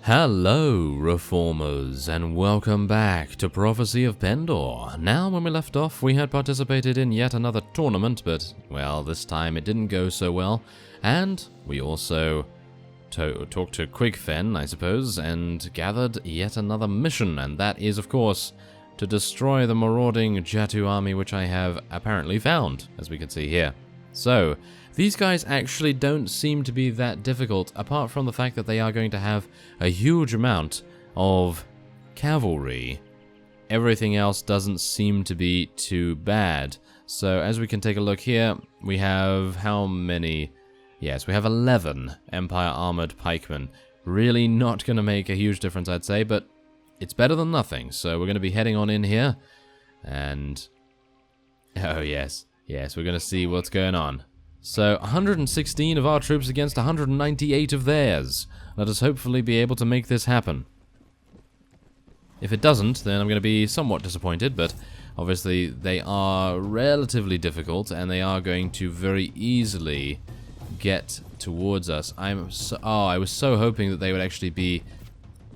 Hello, Reformers, and welcome back to Prophecy of Pendor. Now, when we left off, we had participated in yet another tournament, but, well, this time it didn't go so well. And we also talked to Quigfen, I suppose, and gathered yet another mission, and that is, of course, to destroy the marauding Jatu army, which I have apparently found, as we can see here. So, these guys actually don't seem to be that difficult, apart from the fact that they are going to have a huge amount of cavalry. Everything else doesn't seem to be too bad. So, as we can take a look here, we have how many? Yes, we have 11 Empire Armored Pikemen. Really not going to make a huge difference, I'd say, but it's better than nothing. So, we're going to be heading on in here, and oh yes, we're going to see what's going on. So, 116 of our troops against 198 of theirs. Let us hopefully be able to make this happen. If it doesn't, then I'm going to be somewhat disappointed, but obviously they are relatively difficult, and they are going to very easily get towards us. I was so hoping that they would actually be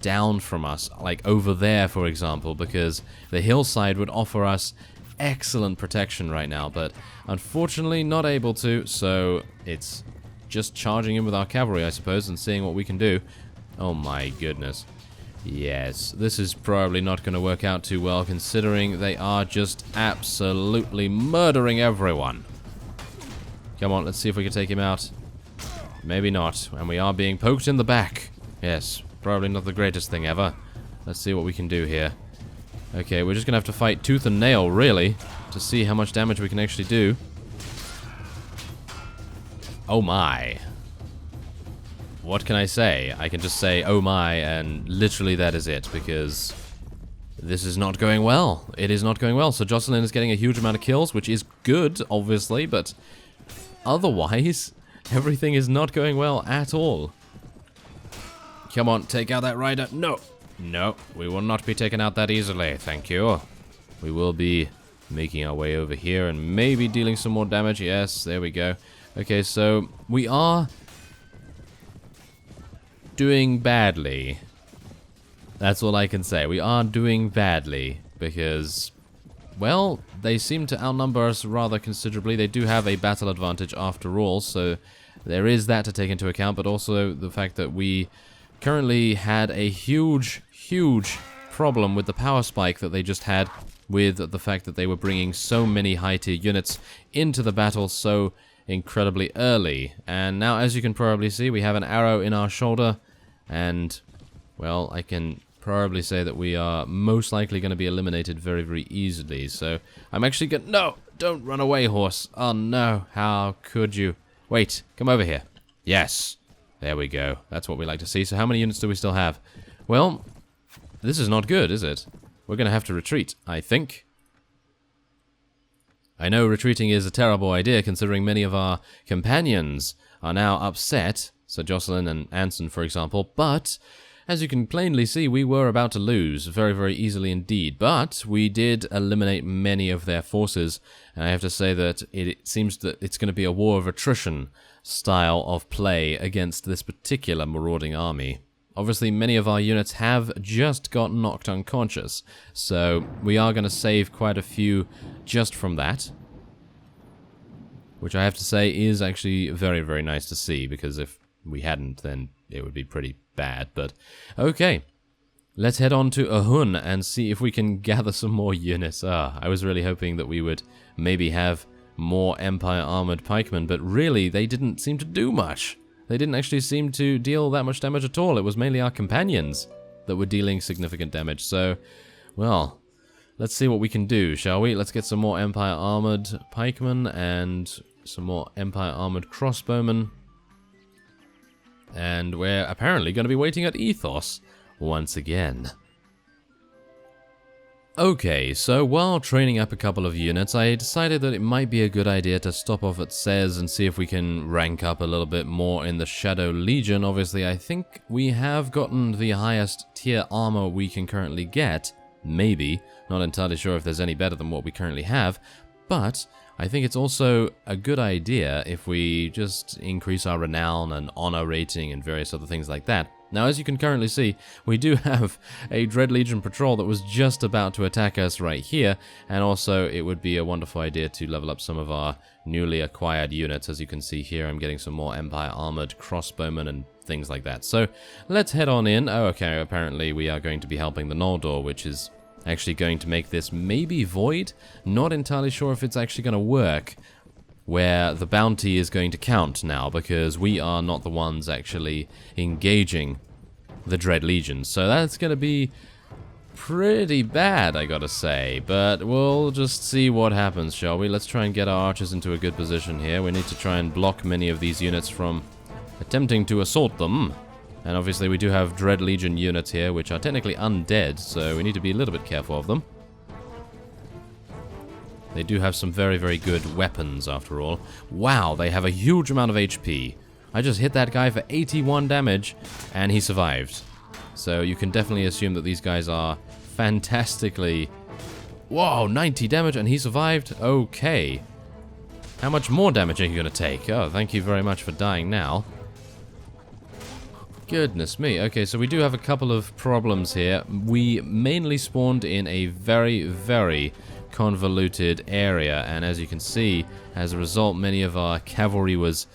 down from us, like over there, for example, because the hillside would offer us excellent protection right now, but unfortunately not able to, so it's just charging in with our cavalry, I suppose, and seeing what we can do. Oh my goodness. Yes, this is probably not going to work out too well, considering they are just absolutely murdering everyone. Come on, let's see if we can take him out. Maybe not, and we are being poked in the back. Yes, probably not the greatest thing ever. Let's see what we can do here. Okay, we're just gonna have to fight tooth and nail, really, to see how much damage we can actually do. Oh my. What can I say? I can just say, oh my, and literally that is it, because this is not going well. It is not going well. So Jocelyn is getting a huge amount of kills, which is good, obviously, but otherwise, everything is not going well at all. Come on, take out that rider. No! No, we will not be taken out that easily, thank you. We will be making our way over here and maybe dealing some more damage. Yes, there we go. Okay, so we are doing badly. That's all I can say. We are doing badly because, well, they seem to outnumber us rather considerably. They do have a battle advantage after all, so there is that to take into account, but also the fact that we currently had a huge problem with the power spike that they just had, with the fact that they were bringing so many high-tier units into the battle so incredibly early. And now, as you can probably see, we have an arrow in our shoulder, and, well, I can probably say that we are most likely going to be eliminated very, very easily. So, I'm actually going to... No! Don't run away, horse! Oh, no. How could you? Wait, come over here. Yes! There we go. That's what we like to see. So how many units do we still have? Well, this is not good, is it? We're going to have to retreat, I think. I know retreating is a terrible idea, considering many of our companions are now upset. So Jocelyn and Anson, for example. But, as you can plainly see, we were about to lose very, very easily indeed. But we did eliminate many of their forces. And I have to say that it seems that it's going to be a war of attrition style of play against this particular marauding army. Obviously, many of our units have just got knocked unconscious, so we are going to save quite a few just from that, which I have to say is actually very, very nice to see, because if we hadn't, then it would be pretty bad. But okay, let's head on to Ahun and see if we can gather some more units. I was really hoping that we would maybe have more Empire Armored Pikemen, but really, they didn't seem to do much. They didn't actually seem to deal that much damage at all. It was mainly our companions that were dealing significant damage. So, well, let's see what we can do, shall we? Let's get some more Empire Armored Pikemen and some more Empire Armored Crossbowmen. And we're apparently going to be waiting at Ethos once again. Okay, so while training up a couple of units, I decided that it might be a good idea to stop off at Sez and see if we can rank up a little bit more in the Shadow Legion. Obviously, I think we have gotten the highest tier armor we can currently get. Maybe. Not entirely sure if there's any better than what we currently have. But I think it's also a good idea if we just increase our renown and honor rating and various other things like that. Now, as you can currently see, we do have a Dread Legion patrol that was just about to attack us right here, and also it would be a wonderful idea to level up some of our newly acquired units. As you can see here, I'm getting some more Empire Armored Crossbowmen and things like that. So, let's head on in. Oh, okay, apparently we are going to be helping the Noldor, which is actually going to make this maybe void. Not entirely sure if it's actually going to work, where the bounty is going to count now, because we are not the ones actually engaging the Dread Legion. So that's going to be pretty bad, I gotta say. But we'll just see what happens, shall we? Let's try and get our archers into a good position here. We need to try and block many of these units from attempting to assault them. And obviously we do have Dread Legion units here, which are technically undead, so we need to be a little bit careful of them. They do have some very, very good weapons, after all. Wow, they have a huge amount of HP. I just hit that guy for 81 damage, and he survived. So you can definitely assume that these guys are fantastically... Whoa, 90 damage, and he survived? Okay. How much more damage are you going to take? Oh, thank you very much for dying now. Goodness me. Okay, so we do have a couple of problems here. We mainly spawned in a very, very convoluted area, and as you can see, as a result, many of our cavalry was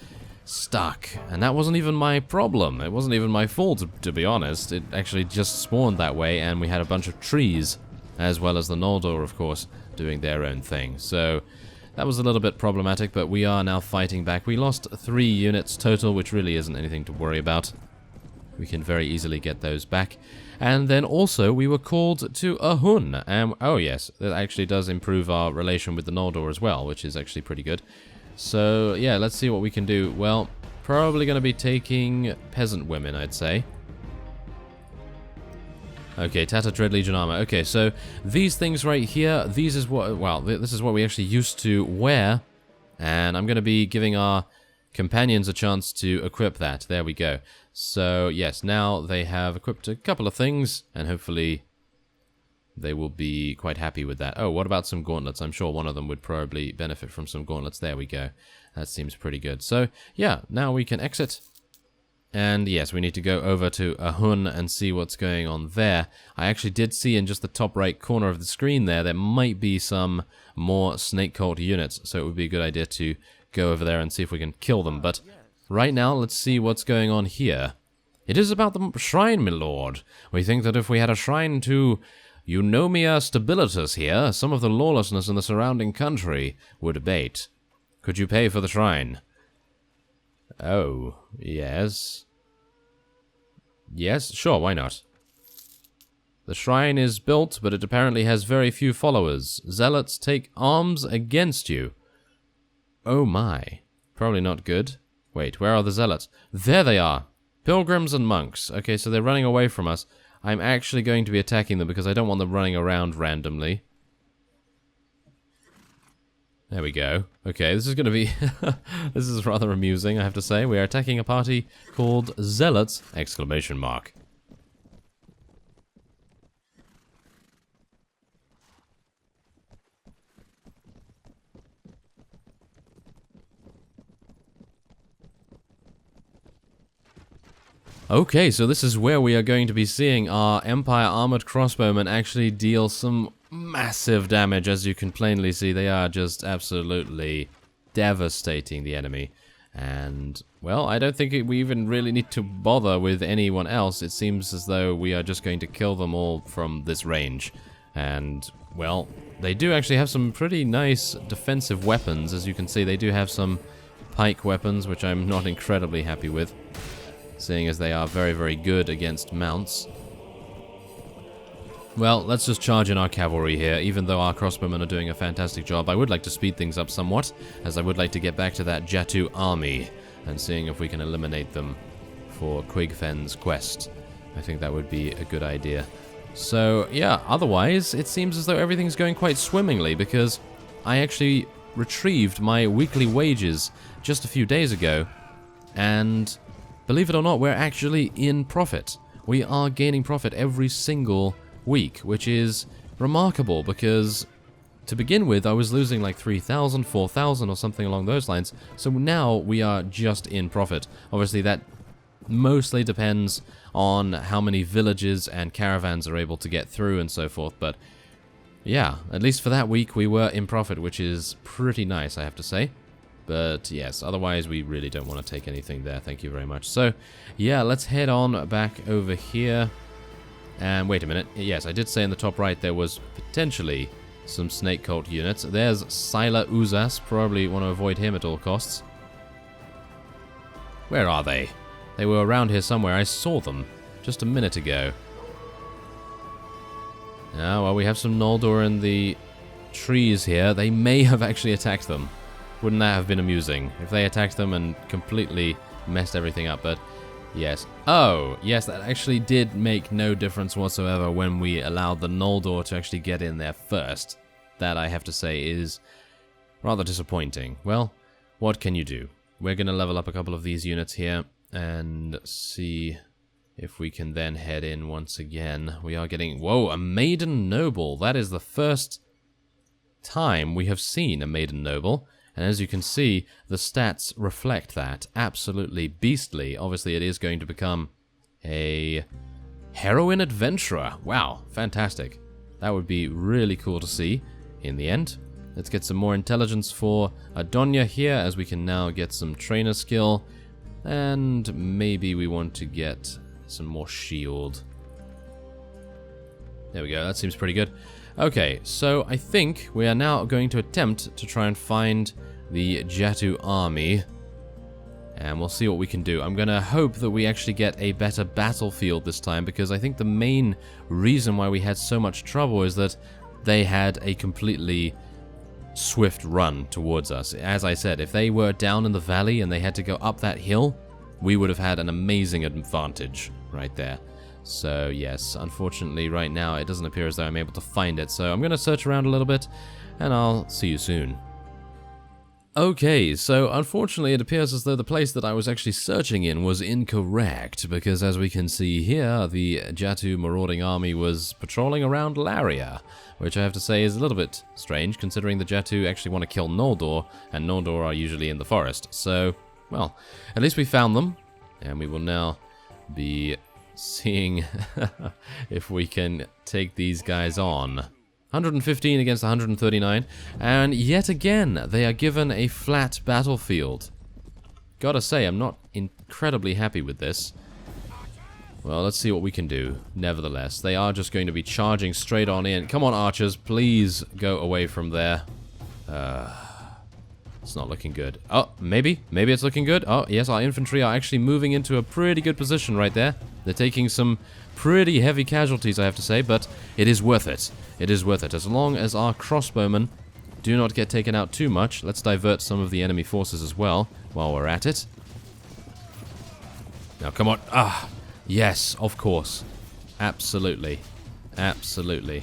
stuck, and that wasn't even my problem. It wasn't even my fault, to be honest. It actually just spawned that way, and we had a bunch of trees, as well as the Noldor, of course, doing their own thing. So that was a little bit problematic, but we are now fighting back. We lost 3 units total, which really isn't anything to worry about. We can very easily get those back. And then also, we were called to Ahun. Oh yes, that actually does improve our relation with the Noldor as well, which is actually pretty good. So, yeah, let's see what we can do. Well, probably going to be taking peasant women, I'd say. Okay, Tata Dread Legion armor. Okay, so these things right here, these is what, well, this is what we actually used to wear. And I'm going to be giving our companions a chance to equip that. There we go. So, yes, now they have equipped a couple of things, and hopefully they will be quite happy with that. Oh, what about some gauntlets? I'm sure one of them would probably benefit from some gauntlets. There we go. That seems pretty good. So, yeah, now we can exit. And, yes, we need to go over to Ahun and see what's going on there. I actually did see in just the top right corner of the screen there might be some more Snake Cult units, so it would be a good idea to go over there and see if we can kill them. But right now, let's see what's going on here. It is about the shrine, my lord. We think that if we had a shrine to Eunomia Stabilitas here, some of the lawlessness in the surrounding country would abate. Could you pay for the shrine? Oh, yes. Yes, sure, why not? The shrine is built, but it apparently has very few followers. Zealots take arms against you. Oh my. Probably not good. Wait, where are the zealots? There they are! Pilgrims and monks. Okay, so they're running away from us. I'm actually going to be attacking them because I don't want them running around randomly. There we go. Okay, this is going to be... this is rather amusing, I have to say. We are attacking a party called Zealots! Exclamation mark. Okay, so this is where we are going to be seeing our Empire Armored Crossbowmen actually deal some massive damage. As you can plainly see, they are just absolutely devastating the enemy. And, well, I don't think we even really need to bother with anyone else. It seems as though we are just going to kill them all from this range. And, well, they do actually have some pretty nice defensive weapons. As you can see, they do have some pike weapons, which I'm not incredibly happy with, seeing as they are very, very good against mounts. Well, let's just charge in our cavalry here. Even though our crossbowmen are doing a fantastic job, I would like to speed things up somewhat, as I would like to get back to that Jatu army, and seeing if we can eliminate them for Quigfen's quest. I think that would be a good idea. So, yeah, otherwise, it seems as though everything's going quite swimmingly, because I actually retrieved my weekly wages just a few days ago, and believe it or not, we're actually in profit. We are gaining profit every single week, which is remarkable because to begin with, I was losing like 3,000, 4,000 or something along those lines. So now we are just in profit. Obviously, that Mostly depends on how many villages and caravans are able to get through and so forth, but yeah, at least for that week we were in profit, which is pretty nice, I have to say. But yes, otherwise we really don't want to take anything there, thank you very much. So yeah, let's head on back over here. And wait a minute, yes, I did say in the top right there was potentially some snake cult units. There's Sila Uzas, probably want to avoid him at all costs. Where are they? They were around here somewhere, I saw them just a minute ago. Ah, well, we have some Noldor in the trees here. They may have actually attacked them. Wouldn't that have been amusing if they attacked them and completely messed everything up? But yes. Oh, yes, that actually did make no difference whatsoever when we allowed the Noldor to actually get in there first. That, I have to say, is rather disappointing. Well, what can you do? We're going to level up a couple of these units here and see if we can then head in once again. We are getting... Whoa, a Maiden Noble. That is the first time we have seen a Maiden Noble. And as you can see, the stats reflect that. Absolutely beastly. Obviously, it is going to become a heroine adventurer. Wow, fantastic. That would be really cool to see in the end. Let's get some more intelligence for Adonia here, as we can now get some trainer skill. And maybe we want to get some more shield. There we go, that seems pretty good. Okay, so I think we are now going to attempt to try and find the Jatu army. And we'll see what we can do. I'm going to hope that we actually get a better battlefield this time, because I think the main reason why we had so much trouble is that they had a completely swift run towards us. As I said, if they were down in the valley and they had to go up that hill, we would have had an amazing advantage right there. So yes, unfortunately right now it doesn't appear as though I'm able to find it, so I'm going to search around a little bit and I'll see you soon. Okay, so unfortunately it appears as though the place that I was actually searching in was incorrect, because as we can see here, the Jatu marauding army was patrolling around Laria, which I have to say is a little bit strange, considering the Jatu actually want to kill Noldor, and Noldor are usually in the forest. So, well, at least we found them, and we will now be seeing if we can take these guys on. 115 against 139, and yet again, they are given a flat battlefield. Gotta say, I'm not incredibly happy with this. Well, let's see what we can do. Nevertheless, they are just going to be charging straight on in. Come on, archers, please go away from there. It's not looking good. Oh, maybe it's looking good. Oh, yes, our infantry are actually moving into a pretty good position right there. They're taking some pretty heavy casualties, I have to say, but it is worth it. It is worth it. As long as our crossbowmen do not get taken out too much. Let's divert some of the enemy forces as well while we're at it. Now, come on. Ah, yes, of course. Absolutely. Absolutely.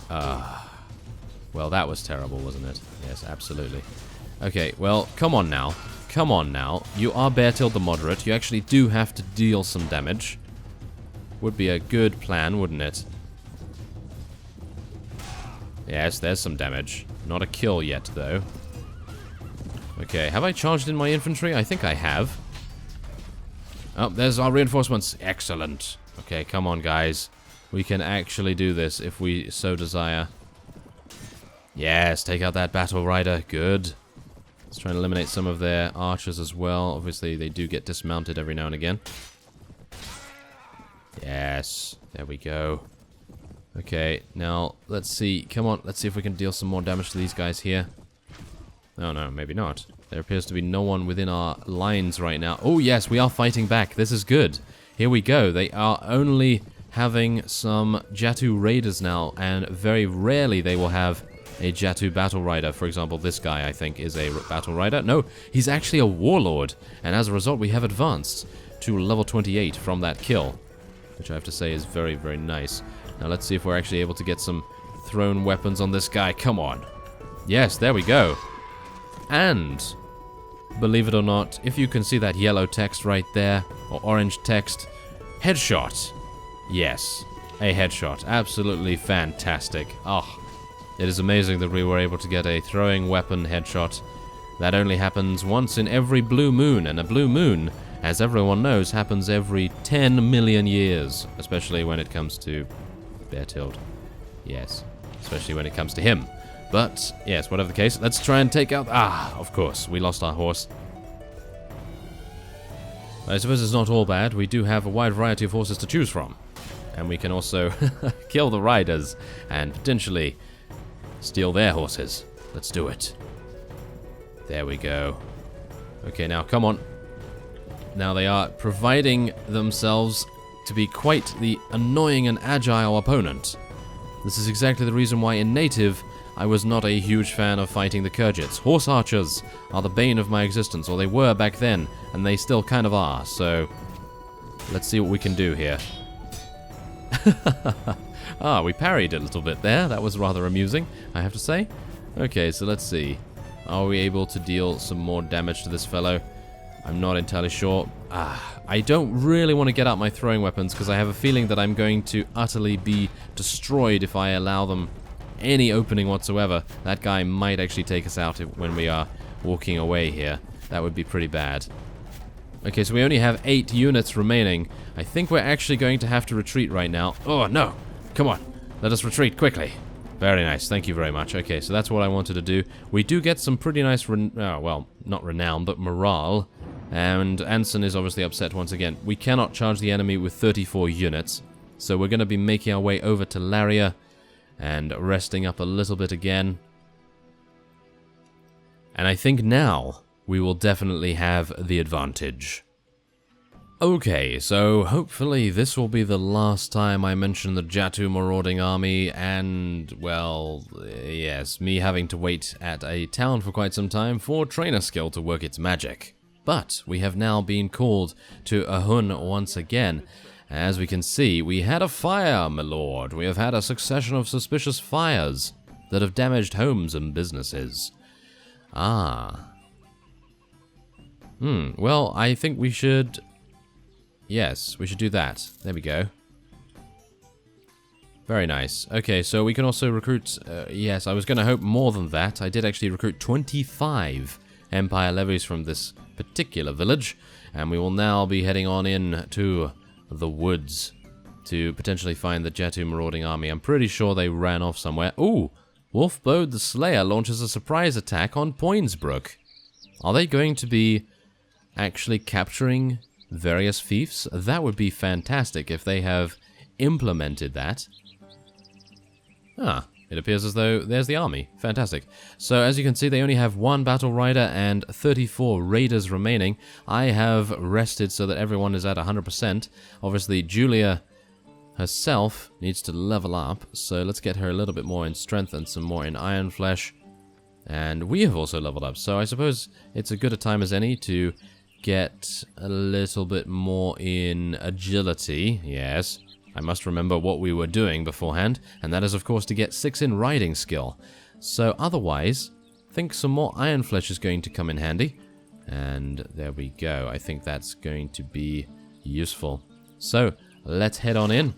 Well, that was terrible, wasn't it? Yes, absolutely. Okay, well, come on now. Come on now. You are Beartilt the Moderate. You actually do have to deal some damage. Would be a good plan, wouldn't it? Yes, there's some damage. Not a kill yet, though. Okay, have I charged in my infantry? I think I have. Oh, there's our reinforcements. Excellent. Okay, come on, guys. We can actually do this if we so desire. Yes, take out that battle rider. Good. Let's try and eliminate some of their archers as well. Obviously, they do get dismounted every now and again. Yes, there we go. Okay, now, let's see. Come on, let's see if we can deal some more damage to these guys here. Oh, no, maybe not. There appears to be no one within our lines right now. Oh, yes, we are fighting back. This is good. Here we go. They are only having some Jatu raiders now, and very rarely they will have a Jatu battle rider. For example, this guy, I think, is a battle rider. No, he's actually a warlord, and as a result, we have advanced to level 28 from that kill, which I have to say is very, very nice. Now, let's see if we're actually able to get some thrown weapons on this guy. Come on. Yes, there we go. And, believe it or not, if you can see that yellow text right there, or orange text, headshot. Yes, a headshot. Absolutely fantastic. Oh, it is amazing that we were able to get a throwing weapon headshot. That only happens once in every blue moon, and a blue moon as everyone knows, happens every 10 million years, especially when it comes to Bertild. Yes, especially when it comes to him. But, yes, whatever the case, let's try and take out... Ah, of course, we lost our horse. I suppose it's not all bad. We do have a wide variety of horses to choose from. And we can also kill the riders and potentially steal their horses. Let's do it. There we go. Okay, now, come on. Now they are providing themselves to be quite the annoying and agile opponent. This is exactly the reason why in Native I was not a huge fan of fighting the Kurgits. Horse archers are the bane of my existence, or they were back then, and they still kind of are, so let's see what we can do here. Ah, we parried a little bit there. That was rather amusing, I have to say. Okay, so let's see. Are we able to deal some more damage to this fellow? I'm not entirely sure. I don't really want to get out my throwing weapons because I have a feeling that I'm going to utterly be destroyed if I allow them any opening whatsoever. That guy might actually take us out when we are walking away here. That would be pretty bad. Okay, so we only have 8 units remaining. I think we're actually going to have to retreat right now. Oh, no! Come on! Let us retreat quickly! Very nice, thank you very much. Okay, so that's what I wanted to do. We do get some pretty nice, well, not renown, but morale. And Anson is obviously upset once again. We cannot charge the enemy with 34 units. So we're going to be making our way over to Laria and resting up a little bit again. And I think now we will definitely have the advantage. Okay, so hopefully this will be the last time I mention the Jatu marauding army and, well, yes, me having to wait at a town for quite some time for trainer skill to work its magic. But we have now been called to Ahun once again. As we can see, we had a fire, my lord. We have had a succession of suspicious fires that have damaged homes and businesses. Well, I think we should... Yes, we should do that. There we go. Very nice. Okay, so we can also recruit... yes, I was going to hope more than that. I did actually recruit 25 Empire levies from this particular village. And we will now be heading on in to the woods to potentially find the Jatu marauding army. I'm pretty sure they ran off somewhere. Ooh! Wolfbode the Slayer launches a surprise attack on Poinsbrook. Are they going to be actually capturing various fiefs? That would be fantastic if they have implemented that. It appears as though there's the army. Fantastic. So as you can see, they only have 1 battle rider and 34 raiders remaining. I have rested so that everyone is at 100%. Obviously, Julia herself needs to level up, so let's get her a little bit more in strength and some more in iron flesh. And we have also leveled up, so I suppose it's as good a time as any to get a little bit more in agility. Yes, I must remember what we were doing beforehand, and that is of course to get 6 in riding skill. So otherwise, I think some more iron flesh is going to come in handy. And there we go, I think that's going to be useful. So, let's head on in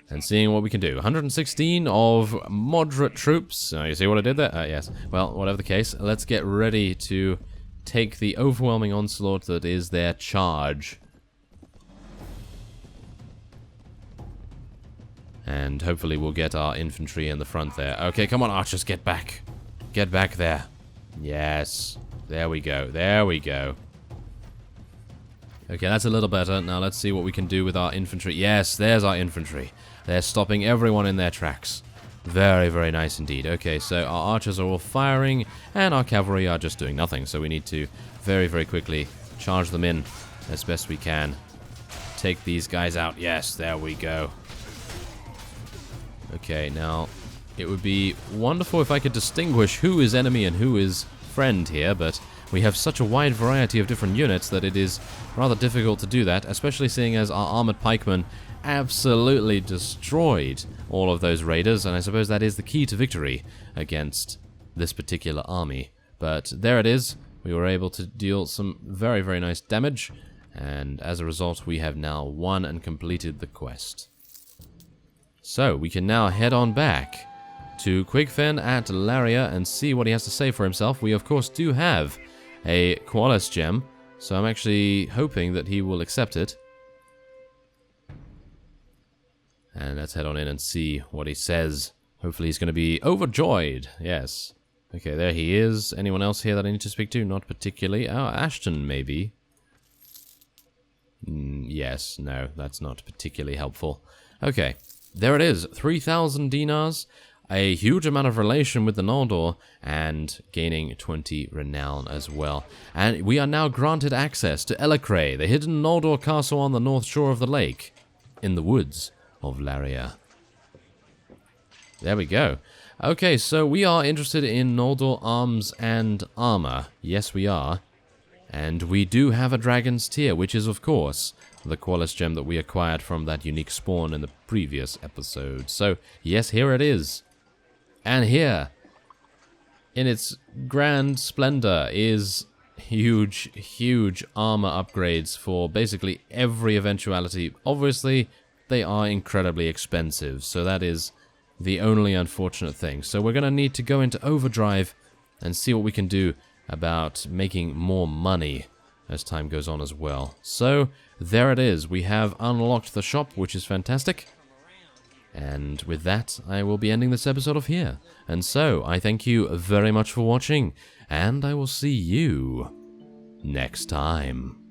and seeing what we can do. 116 of moderate troops. You see what I did there? Yes. Well, whatever the case, let's get ready to take the overwhelming onslaught that is their charge. And hopefully we'll get our infantry in the front there. Okay, come on, archers, get back. Get back there. Yes. There we go. There we go. Okay, that's a little better. Now let's see what we can do with our infantry. Yes, there's our infantry. They're stopping everyone in their tracks. Very, very nice indeed. Okay, so our archers are all firing, and our cavalry are just doing nothing. So we need to very, very quickly charge them in as best we can. Take these guys out. Yes, there we go. Okay, now, it would be wonderful if I could distinguish who is enemy and who is friend here, but we have such a wide variety of different units that it is rather difficult to do that, especially seeing as our armored pikemen absolutely destroyed all of those raiders, and I suppose that is the key to victory against this particular army. But there it is. We were able to deal some very, very nice damage, and as a result we have now won and completed the quest. So we can now head on back to Quigfen at Laria and see what he has to say for himself. We of course do have a Qualis gem, So I'm actually hoping that he will accept it. And let's head on in and see what he says. Hopefully he's going to be overjoyed. Yes. Okay, there he is. Anyone else here that I need to speak to? Not particularly. Oh, Ashton, maybe. Yes, no, that's not particularly helpful. Okay, there it is. 3,000 dinars, a huge amount of relation with the Noldor, and gaining 20 renown as well. And we are now granted access to Elecray, the hidden Noldor castle on the north shore of the lake, in the woods of Laria. There we go. Okay, so we are interested in Noldor arms and armor. Yes, we are. And we do have a dragon's tear, which is, of course, the Qualis gem that we acquired from that unique spawn in the previous episode. So, yes, here it is. And here, in its grand splendor, is huge, huge armor upgrades for basically every eventuality. Obviously, they are incredibly expensive, so that is the only unfortunate thing. So we're going to need to go into overdrive and see what we can do about making more money as time goes on as well. So there it is. We have unlocked the shop, which is fantastic. And with that, I will be ending this episode off here. And so I thank you very much for watching, and I will see you next time.